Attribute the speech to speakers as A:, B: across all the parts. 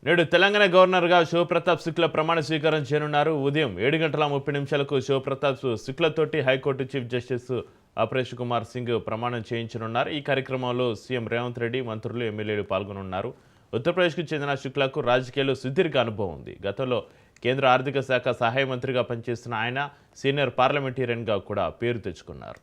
A: నేడు తెలంగాణ గవర్నర్గా శివప్రతాప్ శుక్లా ప్రమాణ స్వీకారం చేయనున్నారు. ఉదయం 7:30 శివప్రతాప్ శుక్లాతోటి high court chief justice Aparesh Kumar Singh ప్రమాణం చేయించనున్నారు. ఈ కార్యక్రమంలో సీఎం రేవంత్ రెడ్డి, మంత్రులు, ఎమ్మెల్యేలు పాల్గొనున్నారు. ఉత్తరప్రదేశ్కు చెందిన శుక్లాకు రాజకీయాల్లో సుదీర్ఘ అనుభవం ఉంది. గతంలో కేంద్ర ఆర్థిక శాఖ సహాయ మంత్రిగా పనిచేస్తున్న ఆయన సీనియర్ పార్లమెంటేరియన్గా కూడా పేరు తెచ్చుకున్నారు.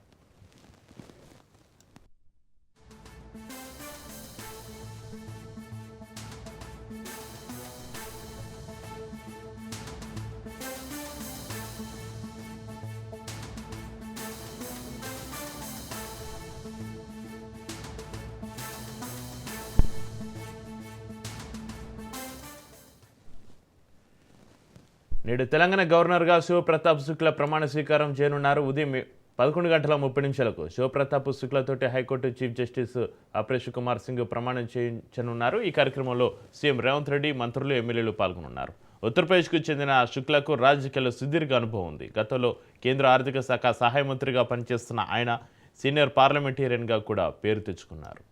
A: నేడు తెలంగాణ గవర్నర్గా శివప్రతాప్ శుక్లా ప్రమాణ స్వీకారం చేయనున్నారు. ఉదయం 11:30 శివప్రతాప్ శుక్లాతోటి high court chief justice Aparesh Kumar Singh ప్రమాణం చేయించనున్నారు. ఈ కార్యక్రమంలో సీఎం రేవంత్ రెడ్డి, మంత్రులు, ఎమ్మెల్యేలు పాల్గొనున్నారు. ఉత్తరప్రదేశ్కు చెందిన శుక్లాకు రాజకీయాల్లో సుదీర్ఘ అనుభవం ఉంది. గతంలో కేంద్ర ఆర్థిక శాఖ సహాయ మంత్రిగా పనిచేస్తున్న ఆయన సీనియర్ పార్లమెంటేరియన్గా కూడా పేరు తెచ్చుకున్నారు.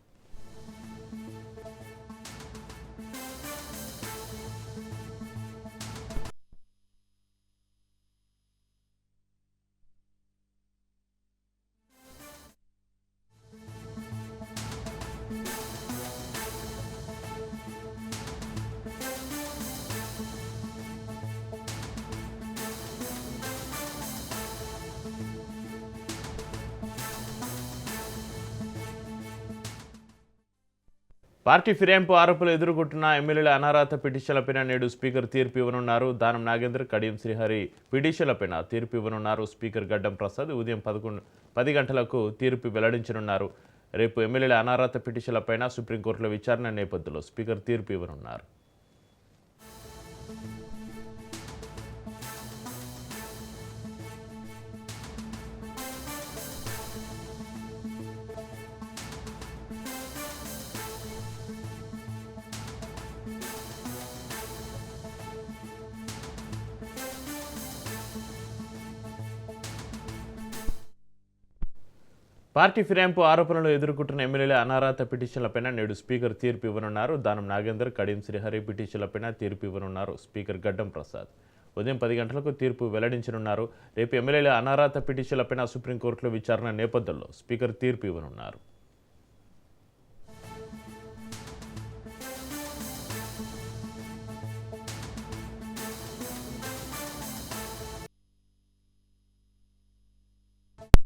A: పార్టీ ఫిరాయింపు ఆరోపణలు ఎదుర్కొంటున్న ఎమ్మెల్యేల అనర్హత పిటిషన్లపైన నేడు స్పీకర్ తీర్పు ఇవ్వనున్నారు. దానం నాగేందర్, కడియం శ్రీహరి పిటిషన్లపైన తీర్పు ఇవ్వనున్నారు. స్పీకర్ గడ్డం ప్రసాద్ ఉదయం 10 గంటలకు తీర్పు వెల్లడించనున్నారు. రేపు ఎమ్మెల్యేల అనర్హత పిటిషన్లపైన సుప్రీంకోర్టులో విచారణ నేపథ్యంలో స్పీకర్ తీర్పు ఇవ్వనున్నారు. పార్టీ ఫిరాయింపు ఆరోపణలు ఎదుర్కొంటున్న ఎమ్మెల్యేల అనర్హత పిటిషన్లపైన నేడు స్పీకర్ తీర్పు ఇవ్వనున్నారు. దానం నాగేందర్, కడియం శ్రీహరి పిటిషన్లపైన తీర్పు ఇవ్వనున్నారు. స్పీకర్ గడ్డం ప్రసాద్ ఉదయం 10 గంటలకు తీర్పు వెల్లడించనున్నారు. రేపు ఎమ్మెల్యేల అనర్హత పిటిషన్లపైన సుప్రీంకోర్టులో విచారణ నేపథ్యంలో స్పీకర్ తీర్పు ఇవ్వనున్నారు.